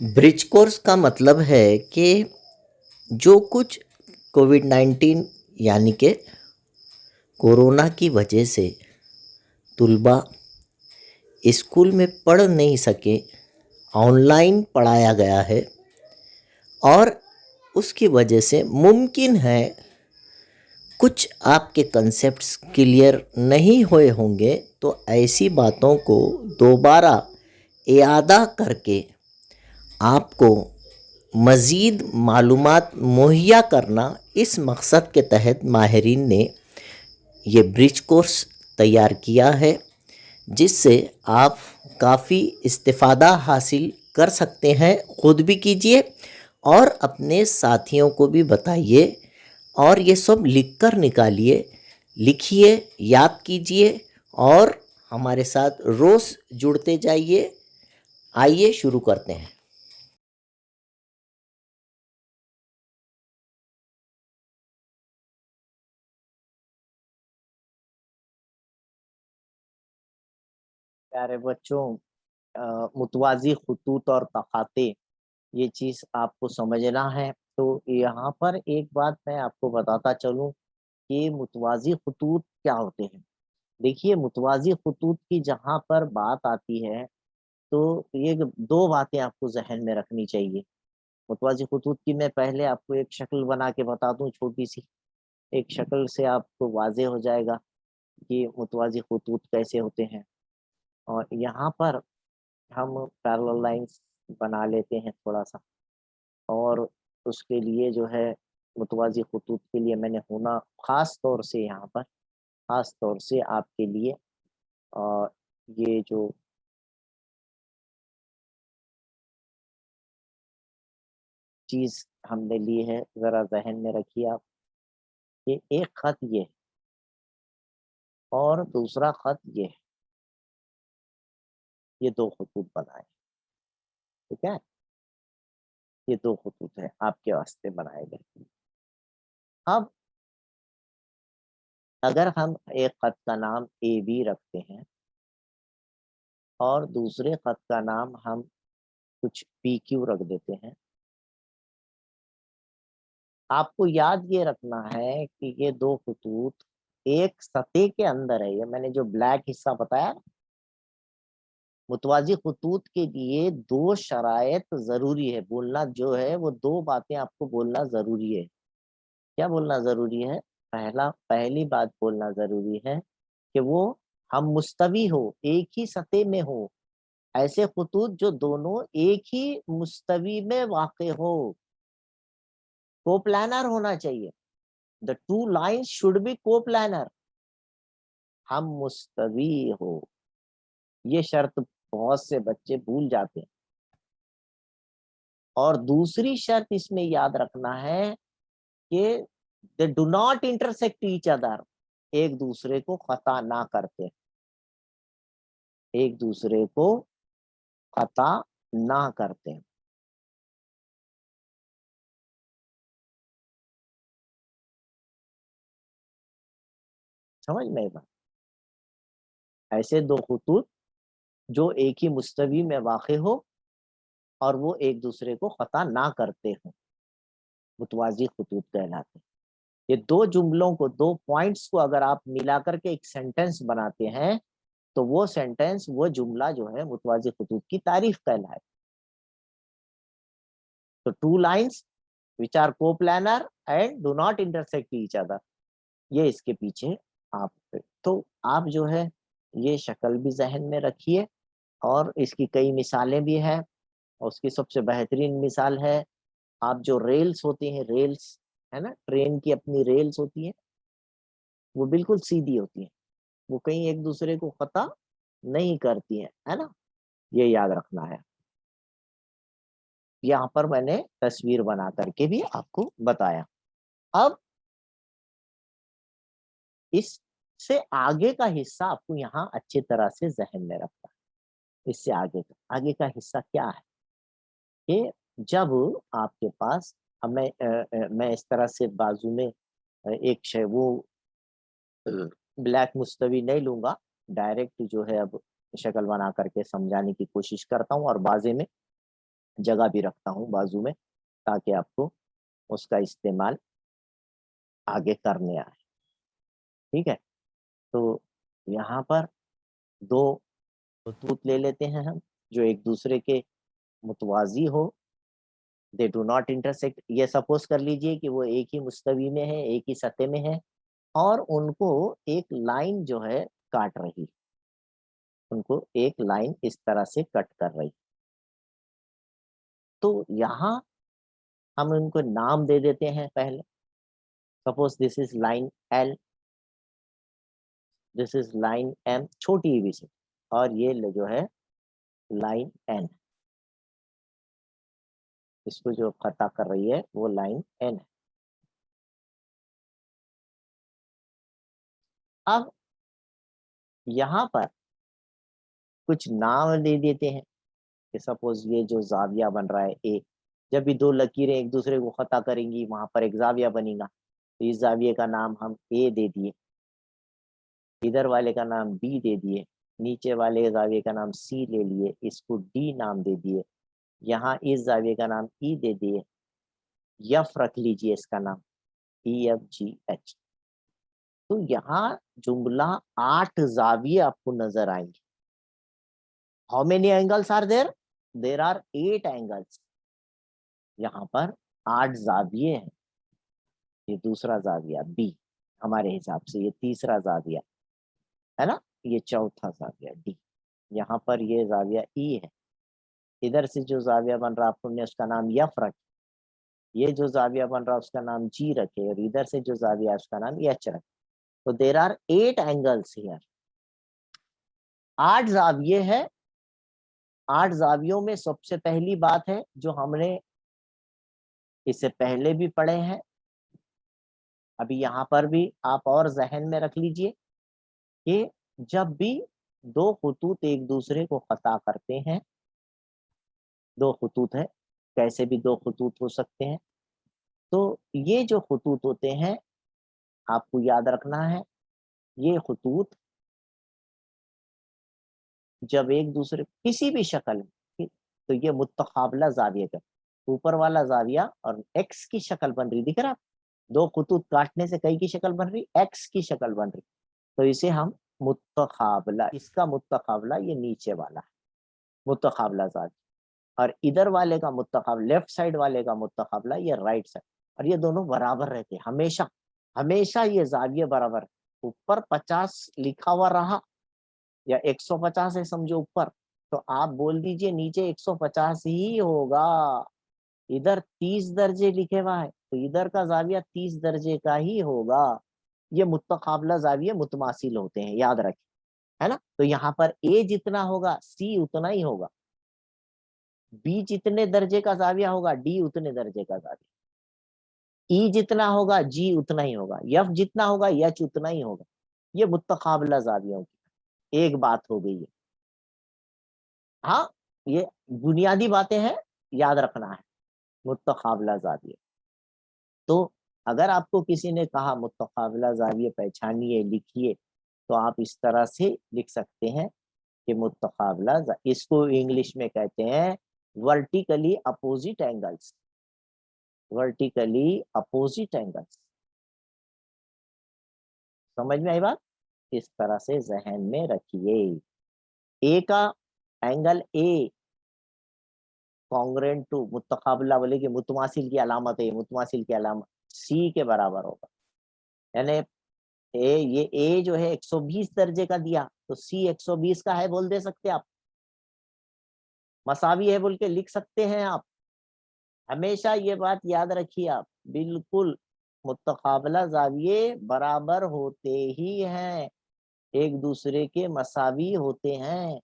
Bridge course का मतलब है कि जो कुछ कोविड 19 यानी कि कोरोना की वजह से तुलबा स्कूल में पढ़ नहीं सके, ऑनलाइन पढ़ाया गया है और उसकी वजह से मुमकिन है कुछ आपके कंसेप्ट्स क्लियर नहीं हुए होंगे, तो ऐसी बातों को दोबारा इआदा करके आपको मज़ीद मालूमात मुहैया करना, इस मकसद के तहत माहिरीन ने ये ब्रिज कोर्स तैयार किया है, जिससे आप काफ़ी इस्तिफ़ादा हासिल कर सकते हैं। ख़ुद भी कीजिए और अपने साथियों को भी बताइए और ये सब लिख कर निकालिए, लिखिए, याद कीजिए और हमारे साथ रोज़ जुड़ते जाइए। आइए शुरू करते हैं। प्यारे बच्चों, मुतवाज़ी ख़ुतूत और तख़ाते, ये चीज़ आपको समझना है। तो यहाँ पर एक बात मैं आपको बताता चलूँ कि मुतवाज़ी ख़ुतूत क्या होते हैं। देखिए, मुतवाज़ी ख़ुतूत की जहाँ पर बात आती है, तो ये 2 बातें आपको ज़हन में रखनी चाहिए। मुतवाज़ी ख़ुतूत की मैं पहले आपको एक शक्ल बना के बता दूँ छोटी-सी। एक शक्ल से आपको वाज़ेह हो जाएगा कि मुतवाज़ी ख़ुतूत कैसे होते हैं। और यहाँ पर हम पैरेलल लाइन्स बना लेते हैं थोड़ा-सा, और उसके लिए जो है मुतवाज़ी ख़ुतूत के लिए मैंने होना ख़ास तौर से यहाँ पर ख़ास तौर से आपके लिए अ, ये जो चीज़ हमने ली है, ज़रा ज़हन में रखिए आप। ये एक ख़त ये है और दूसरा ख़त ये है। ये 2 ख़ुतूत बनाए, ठीक है? ये 2 ख़ुतूत हैं, आपके वास्ते बनाए गए। अब अगर हम एक ख़त का नाम ए बी रखते हैं और दूसरे ख़त का नाम हम कुछ पी क्यू रख देते हैं, आपको याद ये रखना है कि ये 2 ख़ुतूत एक सतह के अंदर है। ये मैंने जो ब्लैक हिस्सा बताया ना, मुतवाज़ी ख़ुतूत के लिए 2 शराइत ज़रूरी है। बोलना जो है वो 2 बातें आपको बोलना ज़रूरी है। क्या बोलना ज़रूरी है? पहली बात बोलना ज़रूरी है कि वो हम मुस्तवी हो, एक ही सतह में हो। ऐसे ख़ुतूत जो दोनों एक ही मुस्तवी में वाक़े हो, कोप्लानर होना चाहिए। The 2 lines should be coplanar. हम मुस्तवी हो, ये शर्त बहुत से बच्चे भूल जाते हैं। और दूसरी शर्त इसमें याद रखना है कि they do not intersect each other. एक दूसरे को खता ना करते, एक दूसरे को खता ना करते। समझ में आई बात? ऐसे 2 खतूत जो एक ही मुस्तवी में वाक़े हो और वो एक दूसरे को खता ना करते हों, मुतवाज़ी खतूत कहलाते हैं। ये 2 जुमलों को, 2 पॉइंट्स को अगर आप मिला कर के एक सेंटेंस बनाते हैं, तो वो सेंटेंस, वो जुमला जो है मुतवाज़ी खतूत की तारीफ़ कहलाए। तो 2 lines which are coplanar and do not intersect each other, ये इसके पीछे आप, तो आप जो है ये शक्ल भी ज़हन में रखिए। और इसकी कई मिसालें भी हैं, और उसकी सबसे बेहतरीन मिसाल है, आप जो रेल्स होती हैं, रेल्स, है ना? ट्रेन की अपनी रेल्स होती हैं, वो बिल्कुल सीधी होती हैं। वो कहीं एक-दूसरे को क़ता नहीं करती हैं, है ना? ये याद रखना है। यहाँ पर मैंने तस्वीर बना कर के भी आपको बताया। अब इससे आगे का हिस्सा आपको यहाँ अच्छी तरह से ज़हन में रखना है। इससे आगे का हिस्सा क्या है कि जब आपके पास, अब मैं इस तरह से बाजू में एक वो अ, ब्लैक मुस्तवी नहीं लूँगा, डायरेक्ट जो है अब शक्ल बना करके समझाने की कोशिश करता हूँ और वाज़े में जगह भी रखता हूँ बाजू में, ताकि आपको उसका इस्तेमाल आगे करने आए। ठीक है, तो यहाँ पर दो खतूत ले लेते हैं हम, जो एक दूसरे के मुतवाजी हो, दे डू नॉट इंटरसेक्ट। ये सपोज कर लीजिए कि वो एक ही मुस्तवी में है, एक ही सतह में है, और उनको एक लाइन जो है काट रही, उनको एक लाइन इस तरह से कट कर रही। तो यहाँ हम उनको नाम दे देते हैं पहले। Suppose this is line L, this is line M, छोटी भी से, और ये जो है लाइन एन, इसको जो खता कर रही है वो लाइन एन है। अब यहाँ पर कुछ नाम दे देते हैं कि सपोज ये जो जाविया बन रहा है ए, जब भी दो लकीरें एक दूसरे को खता करेंगी वहां पर एक जाविया बनेगा, तो इस जाविये का नाम हम ए दे दिए, इधर वाले का नाम बी दे दिए, नीचे वाले जाविये का नाम सी ले लिए, इसको डी नाम दे दिए, यहाँ इस जाविये का नाम ई दे दिए, यफ रख लीजिए इसका नाम, ई एफ जी एच। तो यहाँ जुमला 8 जाविये आपको नजर आएंगे। How many angles are there? There are 8 angles. यहाँ पर 8 जाविये हैं। ये दूसरा जाविया बी, हमारे हिसाब से ये तीसरा जाविया है ना, ये चौथा जाविया डी, यहाँ पर ये जाविया ई है। इधर से जो जाविया बन रहा आपने उसका नाम यफ रखे, ये जो जाविया बन रहा उसका नाम जी रखे, और इधर से जो जाविया उसका नाम एच रखे। तो देर आर 8 एंगल्स हियर, 8 जाविये है। 8 जावियों में सबसे पहली बात है जो हमने इससे पहले भी पढ़े हैं, अभी यहाँ पर भी आप और जहन में रख लीजिए कि जब भी दो खतूत एक दूसरे को खता करते हैं, दो खतूत है, कैसे भी दो खतूत हो सकते हैं, तो ये जो खतूत होते हैं आपको याद रखना है, ये खतूत जब एक दूसरे किसी भी शक्ल में, तो ये मुतकाबला जाविया का, ऊपर वाला जाविया और एक्स की शक्ल बन रही, दिख रहा है, दो खतूत काटने से कई की शक्ल बन रही, एक्स की शक्ल बन रही, तो इसे हम मुतकाबला, इसका मुतकाबला ये नीचे वाला है मुतकाबला जाविया, और इधर वाले का मुतकाबला, लेफ्ट साइड वाले का मुतकाबला ये राइट साइड, और ये दोनों बराबर रहते हमेशा, हमेशा ये जाविये बराबर। ऊपर 50 लिखा हुआ रहा या 150 है समझो ऊपर, तो आप बोल दीजिए नीचे 150 ही होगा। इधर 30 दर्जे लिखे हुआ है तो इधर का जाविया 30 दर्जे का ही होगा। ये मुतकाबला जाविये मुतमासिल होते हैं, याद रखें, है ना। तो यहाँ पर ए जितना होगा सी उतना ही होगा, बी जितने दर्जे का जाविया होगा डी उतने दर्जे का जाविया, ई जितना होगा जी उतना ही होगा, यफ जितना होगा यच उतना ही होगा। ये मुतकाबला जावियों की एक बात हो गई है। हाँ, ये बुनियादी बातें हैं, याद रखना है मुतकाबला जाविये। तो अगर आपको किसी ने कहा मुतकाबला जाविये पहचानिए लिखिए, तो आप इस तरह से लिख सकते हैं कि मुतकाबला, इसको इंग्लिश में कहते हैं vertically opposite angles, vertically opposite angles. समझ में आई बात? इस तरह से जहन में रखिए। ए का एंगल ए कॉन्ग्रेंट टू, मुतकाबला बोले कि मुतमासिल की अलामत है, मुतमासिल की अलामत सी के बराबर होगा, यानी ये ए जो है 120 दर्जे का दिया तो सी 120 का है बोल दे सकते आप, मसावी है बोल के लिख सकते हैं आप। हमेशा ये बात याद रखिए आप, बिल्कुल मुतकाबला जाविये बराबर होते ही हैं, एक दूसरे के मसावी होते हैं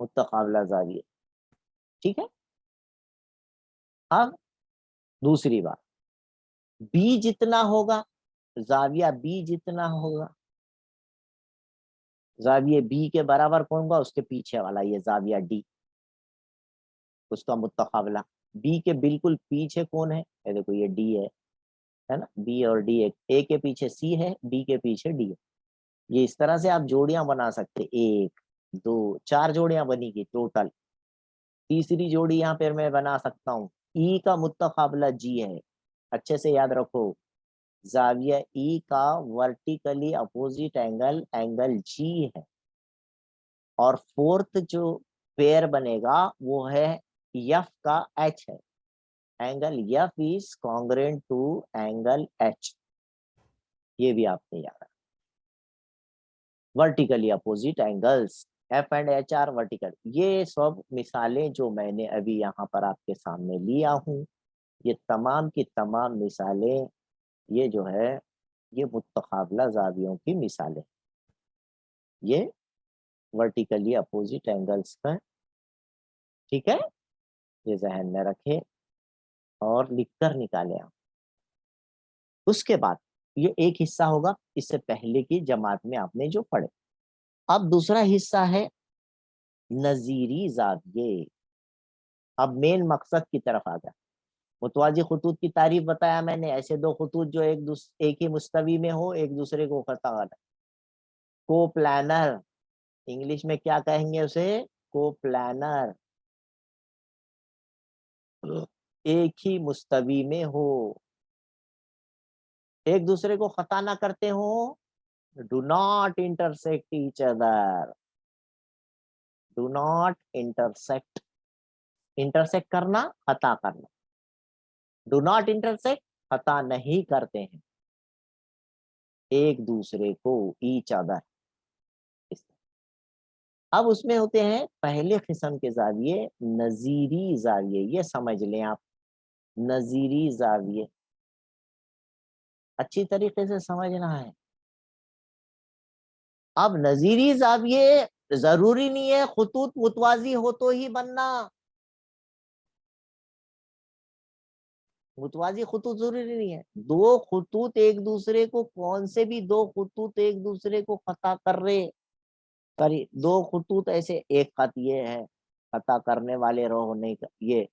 मुतकाबला जाविये। ठीक है, अब दूसरी बात, बी जितना होगा, जाविया बी जितना होगा, जाविये बी के बराबर कौन होगा, उसके पीछे वाला ये जाविया डी, उसका मुतकाबला। बी के बिल्कुल पीछे कौन है, ये देखो ये डी है ना, बी और डी, ए के पीछे सी है, डी के पीछे डी है। ये इस तरह से आप जोड़ियां बना सकते, 1 2 4 जोड़ियां बनेगी टोटल, तीसरी जोड़ी यहाँ पे मैं बना सकता हूँ, ई का मुत्तकाबला जी है, अच्छे से याद रखो, जाविया ई का vertically opposite angle angle G है, और फोर्थ जो पेयर बनेगा वो है एफ का एच है, angle F is congruent to angle H, ये भी आपने याद रखा। Vertically opposite angles F and H are vertical, ये सब मिसालें जो मैंने अभी यहाँ पर आपके सामने लिया हूँ, ये तमाम की तमाम मिसालें, ये जो है ये मुत्तकाबला जावियों की मिसालें, ये वर्टिकली अपोजिट एंगल्स का, ठीक है, ये जहन में रखें और लिखकर निकालें आप। उसके बाद ये एक हिस्सा होगा, इससे पहले की जमात में आपने जो पढ़े। अब दूसरा हिस्सा है नजीरी जाविये। अब मेन मकसद की तरफ आ गया। मुतवाजी खुतूत की तारीफ बताया मैंने, ऐसे दो खुतूत जो एक ही मुस्तवी में हो, एक दूसरे को खता वाला। को प्लानर, इंग्लिश में क्या कहेंगे उसे, को प्लानर, एक ही मुस्तवी में हो, एक दूसरे को खता ना करते हो, do not intersect each other, do not intersect, intersect करना खता करना, डू नॉट इंटरसेक्ट खता नहीं करते हैं एक दूसरे को, ईच अदर। अब उसमें होते हैं पहले किस्म के जाविये नजीरी जाविये, ये समझ लें आप, नजीरी जाविये अच्छी तरीके से समझना है। अब नजीरी जाविये जरूरी नहीं है खुतूत मुतवाजी हो तो ही बनना, मुतवाजी खुतूत जरूरी नहीं है, दो खुतूत एक दूसरे को, कौन से भी दो खुतूत एक दूसरे को खता कर रहे, सॉरी दो खुतूत ऐसे, एक खत ये है, खता करने वाले रहो नहीं, ये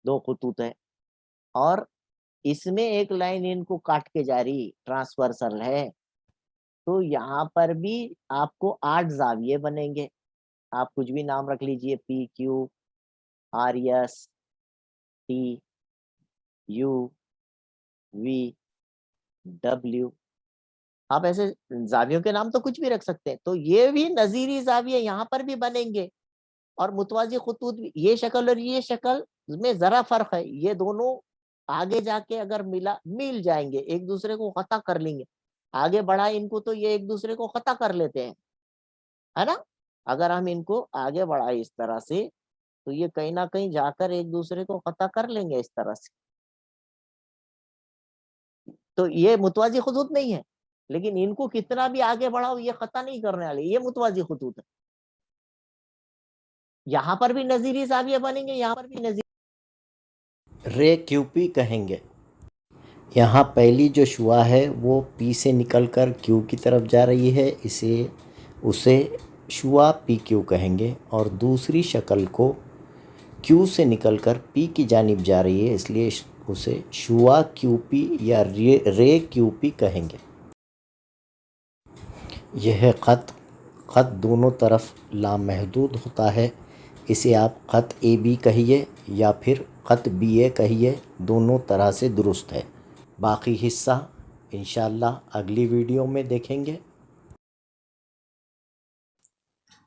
दो खुतूत है, और इसमें एक लाइन इनको काट के जारी ट्रांसवर्सल है, तो यहाँ पर भी आपको 8 जाविये बनेंगे, आप कुछ भी नाम रख लीजिए, P Q R S T U V W, आप ऐसे जावियों के नाम तो कुछ भी रख सकते हैं, तो ये भी नजीरी जाविये यहाँ पर भी बनेंगे, और मुतवाजी खुतूत भी, ये शक्ल और ये शक्ल में जरा फर्क है, ये दोनों आगे जाके अगर मिल जाएंगे, एक दूसरे को खता कर लेंगे, आगे बढ़ा इनको तो ये एक दूसरे को खता कर लेते हैं, है ना, अगर हम इनको आगे बढ़ाए इस तरह से, तो ये कहीं ना कहीं जाकर एक दूसरे को खता कर लेंगे इस तरह से, तो ये मुतवाजी खुतूत नहीं है, लेकिन इनको कितना भी आगे बढ़ाओ ये खता नहीं करने वाले, ये मुतवाजी खुतूत है। यहाँ पर भी नजीरी जाविये बनेंगे, यहाँ पर भी नजीर रे क्यूपी कहेंगे। यहाँ पहली जो शुआ है वो पी से निकलकर क्यू की तरफ जा रही है, उसे शुआ पी क्यू कहेंगे, और दूसरी शक्ल को क्यू से निकलकर पी की जानिब जा रही है, इसलिए उसे शुआ क्यू पी या रे क्यू पी कहेंगे। यह ख़त दोनों तरफ लामहदूद होता है, इसे आप ख़त ए बी कहिए या फिर ख़त बी ए कहिए, दोनों तरह से दुरुस्त है। बाकी हिस्सा इंशाअल्लाह अगली वीडियो में देखेंगे।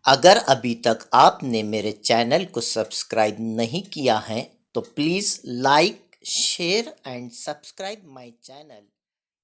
अगर अभी तक आपने मेरे चैनल को सब्सक्राइब नहीं किया है तो please like share and subscribe my channel.